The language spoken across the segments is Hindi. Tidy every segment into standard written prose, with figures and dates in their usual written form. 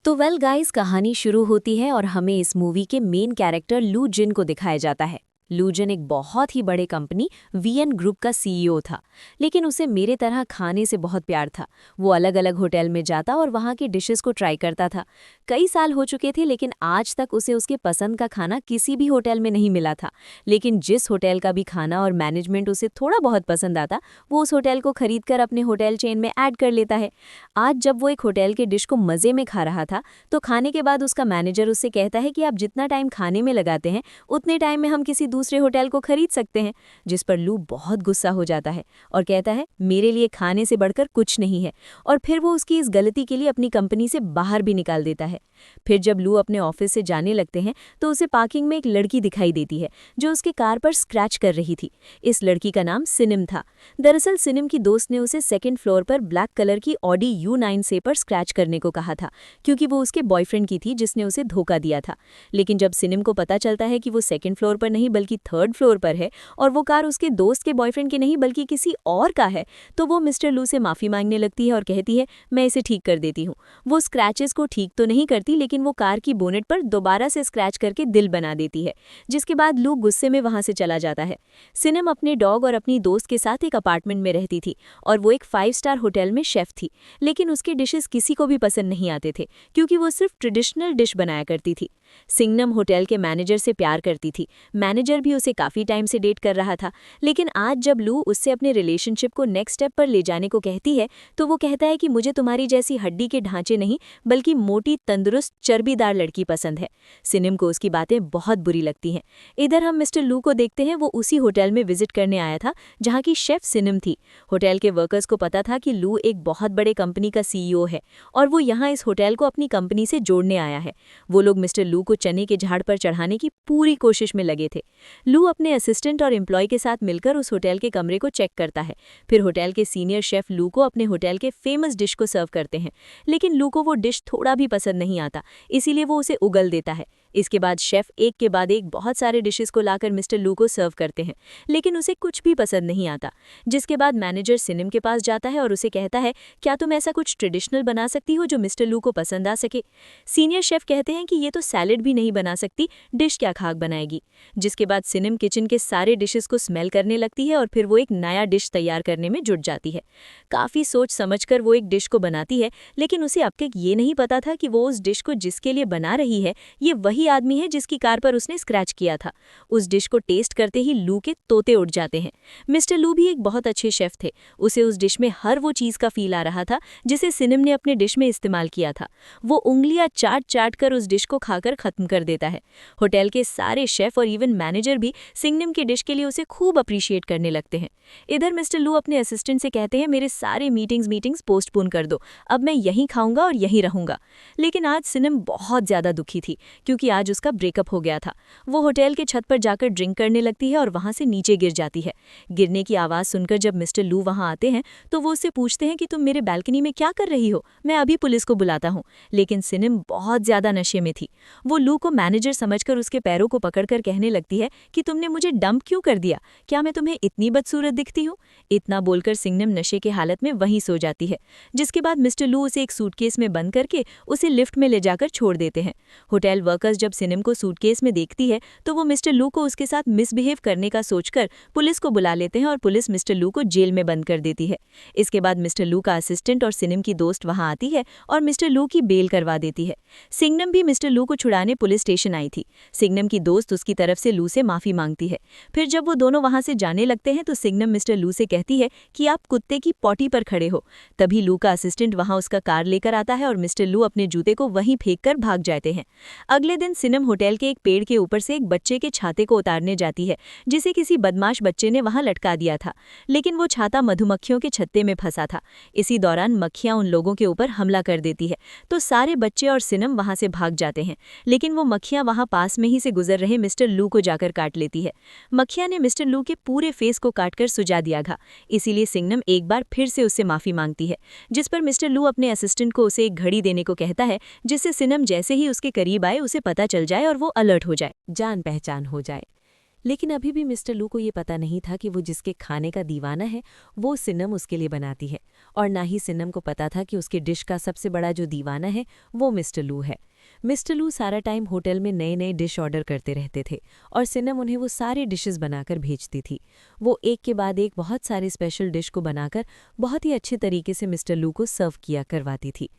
तो वेल गाइस, कहानी शुरू होती है और हमें इस मूवी के मेन कैरेक्टर लू जिन को दिखाया जाता है। लू जिन एक बहुत ही बड़े कंपनी वीएन ग्रुप का सीईओ था, लेकिन उसे मेरे तरह खाने से बहुत प्यार था। वो अलग अलग होटल में जाता और वहाँ की डिशेस को ट्राई करता था। कई साल हो चुके थे, लेकिन आज तक उसे उसके पसंद का खाना किसी भी होटल में नहीं मिला था। लेकिन जिस होटल का भी खाना और मैनेजमेंट उसे थोड़ा बहुत पसंद आता, वो उस होटल को खरीद कर अपने होटल चेन में ऐड कर लेता है। आज जब वो एक होटल के डिश को मज़े में खा रहा था, तो खाने के बाद उसका मैनेजर उससे कहता है कि आप जितना टाइम खाने में लगाते हैं, उतने टाइम में हम किसी दूसरे होटल को खरीद सकते हैं। जिस पर लू बहुत गुस्सा हो जाता है और कहता है, मेरे लिए खाने से बढ़कर कुछ नहीं है। और फिर वो उसकी इस गलती के लिए अपनी कंपनी से बाहर भी निकाल देता है। फिर जब लू अपने ऑफिस से जाने लगते हैं, तो उसे पार्किंग में एक लड़की दिखाई देती है जो उसके कार पर स्क्रैच कर रही थी। इस लड़की का नाम सिनिम था। दरअसल सिनिम की दोस्त ने उसे सेकंड फ्लोर पर ब्लैक कलर की ऑडी U9 से पर स्क्रैच करने को कहा था, क्योंकि वो उसके बॉयफ्रेंड की थी जिसने उसे धोखा दिया था। लेकिन जब सिनिम को पता चलता है कि वो सेकंड फ्लोर पर नहीं बल्कि थर्ड फ्लोर पर है और वो कार उसके दोस्त के बॉयफ्रेंड की नहीं बल्कि किसी और का है, तो वो मिस्टर लू से माफ़ी मांगने लगती है और कहती है, मैं इसे ठीक कर देती हूँ। वो स्क्रैचेस को ठीक तो नहीं करती, लेकिन वो कार की बोनेट पर दोबारा से स्क्रैच करके दिल बना देती है, जिसके बाद लू गुस्से में वहाँ से चला जाता है। सिनिम अपने डॉग और अपनी दोस्त के साथ एक अपार्टमेंट में रहती थी और वो एक 5 स्टार होटल में शेफ थी। लेकिन उसके डिशेस किसी को भी पसंद नहीं आते थे, क्योंकि वो सिर्फ ट्रेडिशनल डिश बनाया करती थी। सिंगनम होटल के मैनेजर से प्यार करती थी। मैनेजर भी उसे काफ़ी टाइम से डेट कर रहा था। लेकिन आज जब लू उससे अपने रिलेशनशिप को नेक्स्ट स्टेप पर ले जाने को कहती है, तो वो कहता है कि मुझे तुम्हारी जैसी हड्डी के ढांचे नहीं बल्कि मोटी, तंदुरुस्त, चर्बीदार लड़की पसंद है। सिनिम को उसकी बातें बहुत बुरी लगती हैं। इधर हम मिस्टर लू को देखते हैं। वो उसी होटल में विजिट करने आया था जहाँ की शेफ सिनिम थी। होटल के वर्कर्स को पता था कि लू एक बहुत बड़े कंपनी का सीईओ है और वो यहाँ इस होटल को अपनी कंपनी से जोड़ने आया है। वो लोग मिस्टर लू को चने के झाड़ पर चढ़ाने की पूरी कोशिश में लगे थे। लू अपने असिस्टेंट और एम्प्लॉय के साथ मिलकर उस होटल के कमरे को चेक करता है। फिर होटल के सीनियर शेफ लू को अपने होटल के फेमस डिश को सर्व करते हैं। लेकिन लू को वो डिश थोड़ा भी पसंद नहीं आता, इसीलिए वो उसे उगल देता है। इसके बाद शेफ एक के बाद एक बहुत सारे डिशेस को लाकर मिस्टर लू को सर्व करते हैं, लेकिन उसे कुछ भी पसंद नहीं आता। जिसके बाद मैनेजर सिनिम के पास जाता है और उसे कहता है, क्या तुम ऐसा कुछ ट्रेडिशनल बना सकती हो जो मिस्टर लू को पसंद आ सके। सीनियर शेफ कहते हैं कि ये तो सैलेड भी नहीं बना सकती, डिश क्या खाक बनाएगी। जिसके बाद सिनिम किचन के सारे डिशेस को स्मेल करने लगती है और फिर वो एक नया डिश तैयार करने में जुट जाती है। काफ़ी सोच समझकर वो एक डिश को बनाती है, लेकिन उसे अब तक ये नहीं पता था कि वो उस डिश को जिसके लिए बना रही है, ये वही आदमी है जिसकी कार पर उसने स्क्रैच किया था। उस डिश को टेस्ट करते ही लू के तोते उड़ जाते हैं। मिस्टर लू भी एक बहुत अच्छे शेफ थे। उसे उस डिश में हर वो चीज़ का फील आ रहा था जिसे सिनिम ने अपने डिश में इस्तेमाल किया था। वो उंगलियां चाट चाट कर उस डिश को खाकर खत्म कर देता है। होटल के सारे शेफ और इवन मैनेजर भी सिंगनम की डिश के लिए उसे खूब अप्रिशिएट करने लगते हैं। इधर मिस्टर लू अपने असिस्टेंट से कहते हैं, मेरे सारे मीटिंग्स पोस्टपोन कर दो, अब मैं यहीं खाऊंगा और यहीं रहूंगा। लेकिन आज सिनम बहुत ज़्यादा दुखी थी, क्योंकि आज उसका ब्रेकअप हो गया था। वो होटल के छत पर जाकर ड्रिंक करने लगती है और वहाँ से नीचे गिर जाती है। गिरने की आवाज़ सुनकर जब मिस्टर लू वहाँ आते हैं, तो वो उससे पूछते हैं कि तुम मेरे बालकनी में क्या कर रही हो, मैं अभी पुलिस को बुलाता हूँ। लेकिन सिनम बहुत ज़्यादा नशे में थी। वो लू को मैनेजर समझकर उसके पैरों को पकड़कर कहने लगती है कि तुमने मुझे डंप क्यों कर दिया, क्या मैं तुम्हें इतनी बदसूरत दिखती हूँ। इतना बोलकर सिंगनम नशे के हालत में वहीं सो जाती है। जिसके बाद मिस्टर लू उसे एक सूटकेस में बंद करके उसे लिफ्ट में ले जाकर छोड़ देते हैं। होटल वर्कर्स जब सिनम को सूटकेस में देखती है, तो वो मिस्टर लू को उसके साथ मिसबिहेव करने का सोचकर पुलिस को बुला लेते हैं और पुलिस मिस्टर लू को जेल में बंद कर देती है। इसके बाद मिस्टर लू का असिस्टेंट और सिनम की दोस्त वहां आती है और मिस्टर लू की बेल करवा देती है। सिंगनम भी मिस्टर लू को छुड़ाने पुलिस स्टेशन आई थी। सिंगनम की दोस्त उसकी तरफ से लू से माफी मांगती है। फिर जब वो दोनों वहां से जाने लगते हैं, तो सिंगनम मिस्टर लू से कहती है कि आप कुत्ते की पॉटी पर खड़े हो। तभी लू का असिस्टेंट वहां उसका कार लेकर आता है और मिस्टर लू अपने जूते को वहीं फेंककर भाग जाते हैं। अगले दिन सिनम होटल के एक पेड़ के ऊपर से एक बच्चे के छाते को उतारने जाती है, जिसे किसी बदमाश बच्चे ने वहां लटका दिया था। लेकिन वो छाता मधुमक्खियों के छत्ते में फंसा था। इसी दौरान मक्खियां उन लोगों के ऊपर हमला कर देती है, तो सारे बच्चे और सिनम वहां से भाग जाते हैं। लेकिन वो मक्खियां वहां पास में ही से गुजर रहे मिस्टर लू को जाकर काट लेती है। मक्खियां ने मिस्टर लू के पूरे फेस को काटकर सुजा दिया था। इसीलिए सिंगनम एक बार फिर से उससे माफी मांगती है, जिस पर मिस्टर लू अपने असिस्टेंट को उसे एक घड़ी देने को कहता है, जिससे सिनम जैसे ही उसके करीब आए उसे पता चल जाए और वो अलर्ट हो जाए, जान पहचान हो जाए। लेकिन अभी भी मिस्टर लू को ये पता नहीं था कि वो जिसके खाने का दीवाना है वो सिन्नम उसके लिए बनाती है, और ना ही सिन्नम को पता था कि उसके डिश का सबसे बड़ा जो दीवाना है वो मिस्टर लू है। मिस्टर लू सारा टाइम होटल में नए नए डिश ऑर्डर करते रहते थे और सिन्नम उन्हें वो सारे डिशेस बनाकर भेजती थी। वो एक के बाद एक बहुत सारे स्पेशल डिश को बनाकर बहुत ही अच्छे तरीके से मिस्टर लू को सर्व किया करवाती थी,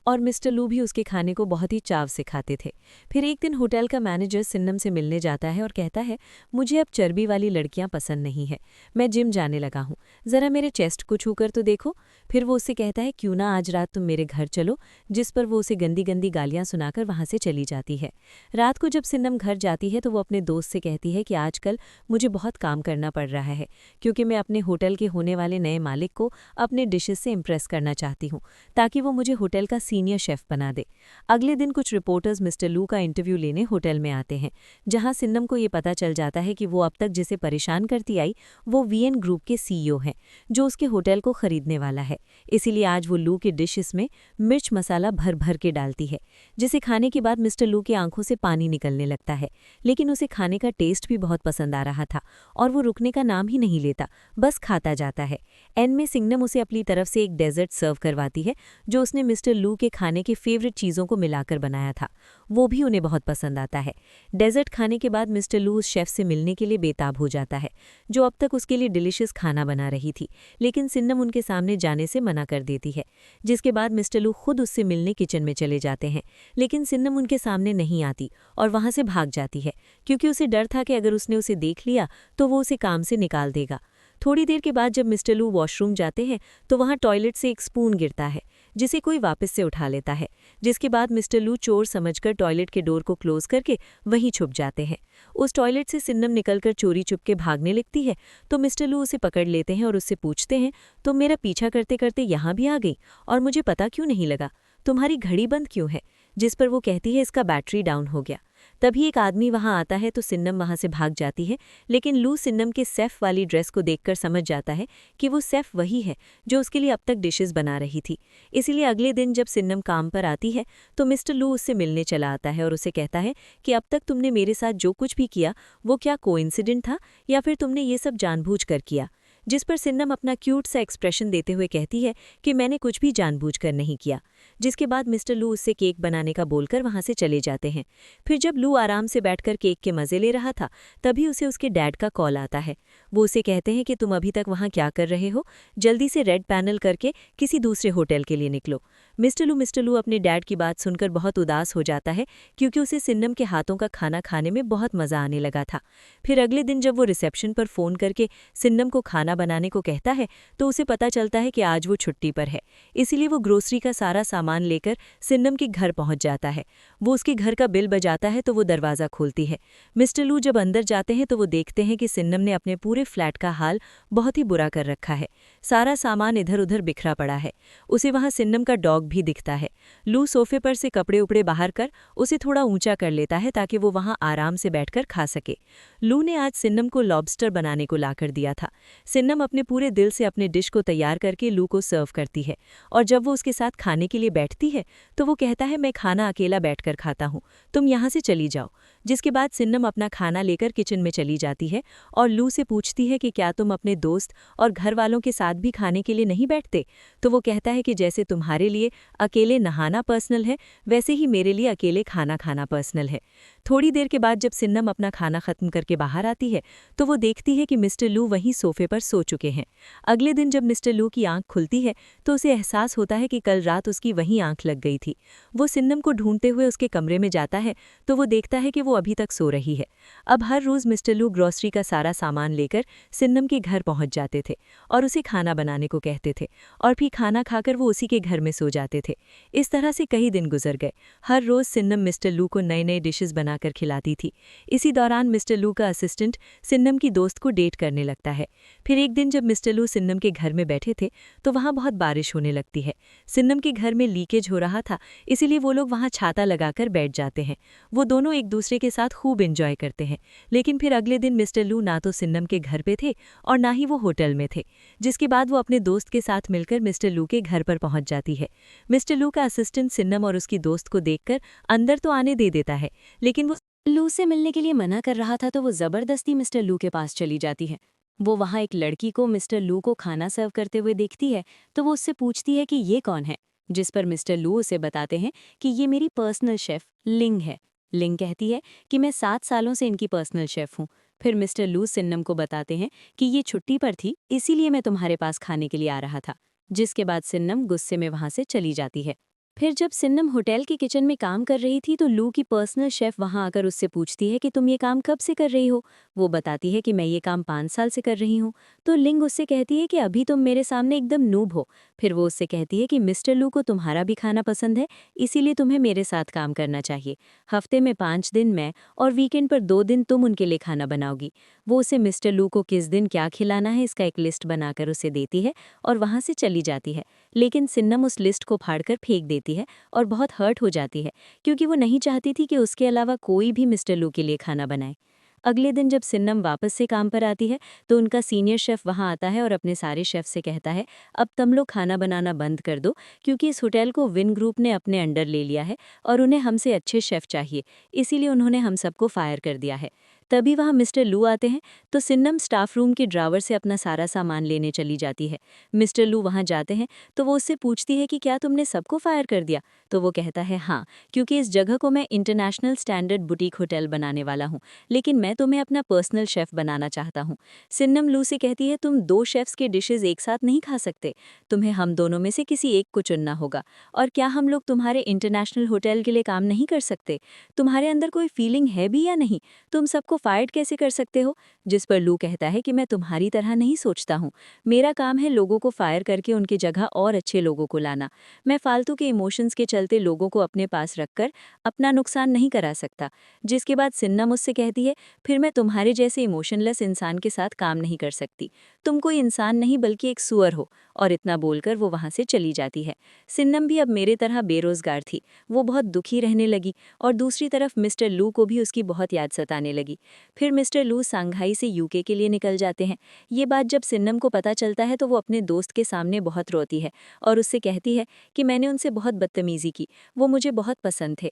और मिस्टर लू भी उसके खाने को बहुत ही चाव से खाते थे। फिर एक दिन होटल का मैनेजर सिन्नम से मिलने जाता है और कहता है, मुझे अब चर्बी वाली लड़कियां पसंद नहीं है, मैं जिम जाने लगा हूँ, ज़रा मेरे चेस्ट को छूकर तो देखो। फिर वो उससे कहता है, क्यों ना आज रात तुम मेरे घर चलो, जिस पर वो उसे गंदी गंदी गालियां सुनाकर वहां से चली जाती है। रात को जब सिन्नम घर जाती है तो वो अपने दोस्त से कहती है कि आजकल मुझे बहुत काम करना पड़ रहा है, क्योंकि मैं अपने होटल के होने वाले नए मालिक को अपने डिशेस से इम्प्रेस करना चाहती हूँ, ताकि वो मुझे होटल का सीनियर शेफ बना दे। अगले दिन कुछ रिपोर्टर्स मिस्टर लू का इंटरव्यू लेने होटल में आते हैं, जहां सिन्नम को ये पता चल जाता है कि वो अब तक जिसे परेशान करती आई वो वीएन ग्रुप के सीईओ हैं, जो उसके होटल को खरीदने वाला है। इसीलिए आज वो लू की डिशेस में मिर्च मसाला भर भर के डालती है, जिसे खाने के बाद मिस्टर लू की आंखों से पानी निकलने लगता है। लेकिन उसे खाने का टेस्ट भी बहुत पसंद आ रहा था और वो रुकने का नाम ही नहीं लेता, बस खाता जाता है। एंड में सिंगनम उसे अपनी तरफ से एक डेजर्ट सर्व करवाती है, जो उसने मिस्टर लू के खाने के फेवरेट चीज़ों को मिलाकर बनाया था। वो भी उन्हें बहुत पसंद आता है। डेजर्ट खाने के बाद मिस्टर लू उस शेफ से मिलने के लिए बेताब हो जाता है, जो अब तक उसके लिए डिलिशियस खाना बना रही थी, लेकिन सिन्नम उनके सामने जाने से मना कर देती है। जिसके बाद मिस्टर लू खुद उससे मिलने किचन में चले जाते हैं, लेकिन सिन्नम उनके सामने नहीं आती और वहां से भाग जाती है, क्योंकि उसे डर था कि अगर उसने उसे देख लिया तो वो उसे काम से निकाल देगा। थोड़ी देर के बाद जब मिस्टर लू वॉशरूम जाते हैं तो वहां टॉयलेट से एक स्पून गिरता है, जिसे कोई वापस से उठा लेता है। जिसके बाद मिस्टर लू चोर समझकर टॉयलेट के डोर को क्लोज करके वहीं छुप जाते हैं। उस टॉयलेट से सिन्नम निकलकर चोरी चुप के भागने लगती है, तो मिस्टर लू उसे पकड़ लेते हैं और उससे पूछते हैं, तुम मेरा पीछा करते करते यहाँ भी आ गई और मुझे पता क्यों नहीं लगा? तुम्हारी घड़ी बंद क्यों है? जिस पर वो कहती है, इसका बैटरी डाउन हो गया। तभी एक आदमी वहां आता है तो सिन्नम वहां से भाग जाती है, लेकिन लू सिन्नम के सेफ वाली ड्रेस को देखकर समझ जाता है कि वो सेफ वही है जो उसके लिए अब तक डिशेस बना रही थी। इसीलिए अगले दिन जब सिन्नम काम पर आती है तो मिस्टर लू उससे मिलने चला आता है और उसे कहता है कि अब तक तुमने मेरे साथ जो कुछ भी किया वो क्या कोइंसिडेंट था या फिर तुमने ये सब जानबूझकर किया? जिस पर सिन्नम अपना क्यूट सा एक्सप्रेशन देते हुए कहती है कि मैंने कुछ भी जानबूझकर नहीं किया। जिसके बाद मिस्टर लू उससे केक बनाने का बोलकर वहां से चले जाते हैं। फिर जब लू आराम से बैठकर केक के मजे ले रहा था, तभी उसे उसके डैड का कॉल आता है। वो उसे कहते हैं कि तुम अभी तक वहां क्या कर रहे हो, जल्दी से रेड पैनल करके किसी दूसरे होटल के लिए निकलो। मिस्टर लू अपने डैड की बात सुनकर बहुत उदास हो जाता है, क्योंकि उसे सिन्नम के हाथों का खाना खाने में बहुत मजा आने लगा था। फिर अगले दिन जब वो रिसेप्शन पर फोन करके सिन्नम को खाना बनाने को कहता है तो उसे पता चलता है कि आज वो छुट्टी पर है। इसीलिए वो ग्रोसरी का सारा सामान लेकर सिन्नम के घर पहुंच जाता है। वो उसके घर का बिल बजाता है तो वो दरवाज़ा खोलती है। मिस्टर लू जब अंदर जाते हैं तो वो देखते हैं कि सिन्नम ने अपने पूरे फ्लैट का हाल बहुत ही बुरा कर रखा है। सारा सामान इधर उधर बिखरा पड़ा है। उसे वहाँ सिन्नम का डॉग भी दिखता है। लू सोफे पर से कपड़े उपड़े बाहर कर उसे थोड़ा ऊंचा कर लेता है ताकि वो वहाँ आराम से बैठकर खा सके। लू ने आज सिन्नम को लॉबस्टर बनाने को लाकर दिया था। सिन्नम अपने पूरे दिल से अपने डिश को तैयार करके लू को सर्व करती है, और जब वो उसके साथ खाने के लिए बैठती है तो वो कहता है, मैं खाना अकेला बैठकर खाता हूँ, तुम यहाँ से चली जाओ। जिसके बाद सिन्नम अपना खाना लेकर किचन में चली जाती है और लू से पूछती है कि क्या तुम अपने दोस्त और घर वालों के साथ भी खाने के लिए नहीं बैठते? तो वो कहता है कि जैसे तुम्हारे लिए अकेले नहाना पर्सनल है, वैसे ही मेरे लिए अकेले खाना खाना पर्सनल है। थोड़ी देर के बाद जब सिन्नम अपना खाना खत्म करके बाहर आती है तो वो देखती है कि मिस्टर लू वहीं सोफे पर सो चुके हैं। अगले दिन जब मिस्टर लू की आंख खुलती है तो उसे एहसास होता है कि कल रात उसकी वहीं आंख लग गई थी। वो सिन्नम को ढूंढते हुए उसके कमरे में जाता है तो वो देखता है कि वो अभी तक सो रही है। अब हर रोज मिस्टर लू ग्रोसरी का सारा सामान लेकर सिन्नम के घर पहुंच जाते थे और उसे खाना बनाने को कहते थे, और फिर खाना खाकर वो उसी के घर में सो जाते थे। इस तरह से कई दिन गुजर गए। हर रोज सिन्नम मिस्टर लू को नए नए डिशेस बनाकर खिलाती थी। इसी दौरान मिस्टर लू का असिस्टेंट सिन्नम की दोस्त को डेट करने लगता है। फिर एक दिन जब मिस्टर लू सिन्नम के घर में बैठे थे तो वहां बहुत बारिश होने लगती है। सिन्नम के घर में लीकेज हो रहा था, इसीलिए वो लोग वहां छाता लगाकर बैठ जाते हैं। वो दोनों एक दूसरे के साथ खूब एंजॉय करते हैं। लेकिन फिर अगले दिन मिस्टर लू ना तो सिन्नम के घर पे थे और ना ही वो होटल में थे। जिसके बाद वो अपने दोस्त के साथ मिलकर मिस्टर लू के घर पर पहुंच जाती है। मिस्टर लू का असिस्टेंट सिन्नम और उसकी दोस्त को देखकर अंदर तो आने दे देता है, लेकिन वो लू उससे मिलने के लिए मना कर रहा था तो वो ज़बरदस्ती मिस्टर लू के पास चली जाती है। वो वहाँ एक लड़की को मिस्टर लू को खाना सर्व करते हुए देखती है तो वो उससे पूछती है कि ये कौन है, जिस पर मिस्टर लू उसे बताते हैं कि ये मेरी पर्सनल शेफ़ लिंग है। लिंग कहती है कि मैं 7 सालों से इनकी पर्सनल शेफ़ हूँ। फिर मिस्टर लू सिन्नम को बताते हैं कि ये छुट्टी पर थी, इसीलिए मैं तुम्हारे पास खाने के लिए आ रहा था। जिसके बाद सिन्नम गुस्से में वहाँ से चली जाती है। फिर जब सिन्नम होटल के किचन में काम कर रही थी तो लू की पर्सनल शेफ वहां आकर उससे पूछती है कि तुम ये काम कब से कर रही हो। वो बताती है कि मैं ये काम 5 साल से कर रही हूँ। तो लिंग उससे कहती है कि अभी तुम मेरे सामने एकदम नूब हो। फिर वो उससे कहती है कि मिस्टर लू को तुम्हारा भी खाना पसंद है, इसीलिए तुम्हें मेरे साथ काम करना चाहिए। हफ्ते में 5 दिन मैं और वीकेंड पर 2 दिन तुम उनके लिए खाना बनाओगी। वो उसे मिस्टर लू को किस दिन क्या खिलाना है इसका एक लिस्ट बनाकर उसे देती है और वहाँ से चली जाती है। लेकिन सिन्नम उस लिस्ट को फाड़कर फेंक देती है और बहुत हर्ट हो जाती है, क्योंकि वो नहीं चाहती थी कि उसके अलावा कोई भी मिस्टर लू के लिए खाना बनाए। अगले दिन जब सिन्नम वापस से काम पर आती है तो उनका सीनियर शेफ वहां आता है और अपने सारे शेफ से कहता है, अब तुम लोग खाना बनाना बंद कर दो, क्योंकि इस होटल को विन ग्रुप ने अपने अंडर ले लिया है और उन्हें हमसे अच्छे शेफ चाहिए, इसीलिए उन्होंने हम सबको फायर कर दिया है। तभी वहाँ मिस्टर लू आते हैं तो सिन्नम स्टाफ रूम के ड्रावर से अपना सारा सामान लेने चली जाती है। मिस्टर लू वहाँ जाते हैं तो वो उससे पूछती है कि क्या तुमने सबको फायर कर दिया। तो वो कहता है हाँ, क्योंकि इस जगह को मैं इंटरनेशनल स्टैंडर्ड बुटीक होटल बनाने वाला हूँ, लेकिन मैं तुम्हें अपना पर्सनल शेफ बनाना चाहता हूँ। सिन्नम लू से कहती है तुम 2 शेफ्स के डिशेज एक साथ नहीं खा सकते, तुम्हें हम दोनों में से किसी एक को चुनना होगा। और क्या हम लोग तुम्हारे इंटरनेशनल होटल के लिए काम नहीं कर सकते? तुम्हारे अंदर कोई फीलिंग है भी या नहीं? तुम सबको फाइट कैसे कर सकते हो? जिस पर लू कहता है कि मैं तुम्हारी तरह नहीं सोचता हूँ, मेरा काम है लोगों को फायर करके उनकी जगह और अच्छे लोगों को लाना। मैं फालतू के इमोशंस के चलते लोगों को अपने पास रखकर अपना नुकसान नहीं करा सकता। जिसके बाद सिन्ना मुझसे कहती है, फिर मैं तुम्हारे जैसे इमोशनलेस इंसान के साथ काम नहीं कर सकती। तुम कोई इंसान नहीं बल्कि एक सुअर हो। और इतना बोलकर वो वहाँ से चली जाती है। सिन्नम भी अब मेरे तरह बेरोजगार थी। वो बहुत दुखी रहने लगी और दूसरी तरफ मिस्टर लू को भी उसकी बहुत याद सताने लगी। फिर मिस्टर लू सांघाई से यूके के लिए निकल जाते हैं। ये बात जब सिन्नम को पता चलता है तो वो अपने दोस्त के सामने बहुत रोती है और उससे कहती है कि मैंने उनसे बहुत बदतमीजी की, वो मुझे बहुत पसंद थे।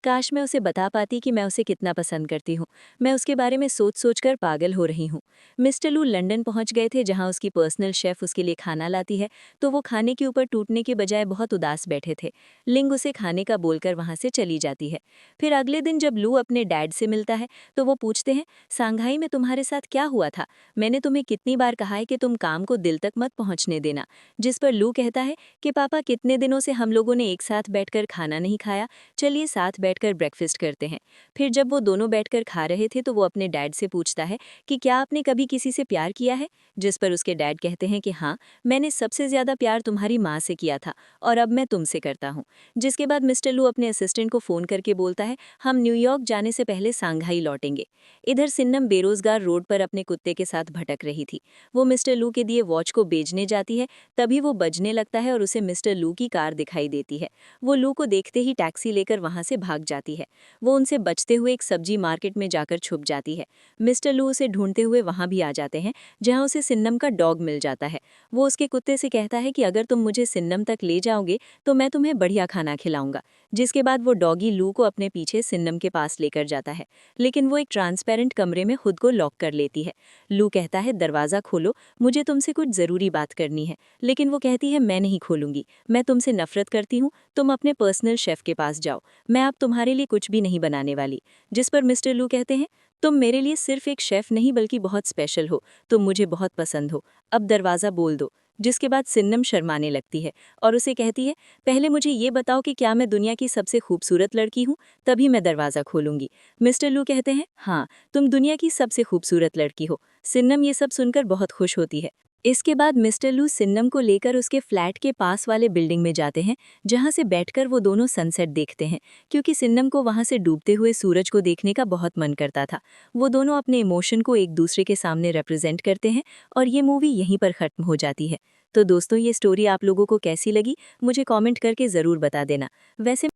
काश मैं उसे बता पाती कि मैं उसे कितना पसंद करती हूँ। मैं उसके बारे में सोच सोच कर पागल हो रही हूँ। मिस्टर लू लंदन पहुँच गए थे जहाँ उसकी पर्सनल शेफ उसके लिए खाना लाती है, तो वो खाने के ऊपर टूटने के बजाय बहुत उदास बैठे थे। लिंग उसे खाने का बोलकर वहाँ से चली जाती है। फिर अगले दिन जब लू अपने डैड से मिलता है तो वो पूछते हैं, सांघाई में तुम्हारे साथ क्या हुआ था? मैंने तुम्हें कितनी बार कहा है कि तुम काम को दिल तक मत पहुँचने देना। जिस पर लू कहता है कि पापा, कितने दिनों से हम लोगों ने एक साथ बैठकर खाना नहीं खाया, चलिए साथ बैठकर ब्रेकफास्ट करते हैं। फिर जब वो दोनों बैठकर खा रहे थे तो वो अपने डैड से पूछता है कि क्या आपने कभी किसी से प्यार किया है? जिस पर उसके डैड कहते हैं कि हाँ, मैंने सबसे ज्यादा प्यार तुम्हारी माँ से किया था और अब मैं तुमसे करता हूँ। जिसके बाद मिस्टर लू अपने असिस्टेंट को फोन करके बोलता है, हम न्यूयॉर्क जाने से पहले सांघाई लौटेंगे। इधर सिन्नम बेरोजगार रोड पर अपने कुत्ते के साथ भटक रही थी। वो मिस्टर लू के दिए वॉच को बेचने जाती है, तभी वो बजने लगता है और उसे मिस्टर लू की कार दिखाई देती है। वो लू को देखते ही टैक्सी लेकर वहां से भाग जाती है। वो उनसे बचते हुए एक सब्जी मार्केट में जाकर छुप जाती है। मिस्टर लू उसे ढूंढते हुए वहां भी आ जाते हैं, जहां उसे सिन्नम का डॉग मिल जाता है। वो उसके कुत्ते से कहता है कि अगर तुम मुझे सिन्नम तक ले जाओगे तो मैं तुम्हें बढ़िया खाना खिलाऊंगा। जिसके बाद वो डॉगी लू को अपने पीछे सिन्नम के पास लेकर जाता है, लेकिन वो एक ट्रांसपेरेंट कमरे में खुद को लॉक कर लेती है। लू कहता है, दरवाज़ा खोलो, मुझे तुमसे कुछ ज़रूरी बात करनी है। लेकिन वो कहती है, मैं नहीं खोलूंगी, मैं तुमसे नफरत करती हूँ, तुम अपने पर्सनल शेफ के पास जाओ, मैं अब तुम्हारे लिए कुछ भी नहीं बनाने वाली। जिस पर मिस्टर लू कहते हैं, तुम मेरे लिए सिर्फ एक शेफ नहीं बल्कि बहुत स्पेशल हो, तुम मुझे बहुत पसंद हो, अब दरवाज़ा बोल दो। जिसके बाद सिन्नम शर्माने लगती है और उसे कहती है, पहले मुझे ये बताओ कि क्या मैं दुनिया की सबसे खूबसूरत लड़की हूँ, तभी मैं दरवाज़ा खोलूंगी। मिस्टर लू कहते हैं, हाँ, तुम दुनिया की सबसे खूबसूरत लड़की हो। सिन्नम ये सब सुनकर बहुत खुश होती है। इसके बाद मिस्टर लू सिन्नम को लेकर उसके फ्लैट के पास वाले बिल्डिंग में जाते हैं, जहां से बैठकर वो दोनों सनसेट देखते हैं, क्योंकि सिन्नम को वहां से डूबते हुए सूरज को देखने का बहुत मन करता था। वो दोनों अपने इमोशन को एक दूसरे के सामने रिप्रेजेंट करते हैं और ये मूवी यहीं पर ख़त्म हो जाती है। तो दोस्तों, ये स्टोरी आप लोगों को कैसी लगी, मुझे कॉमेंट करके ज़रूर बता देना। वैसे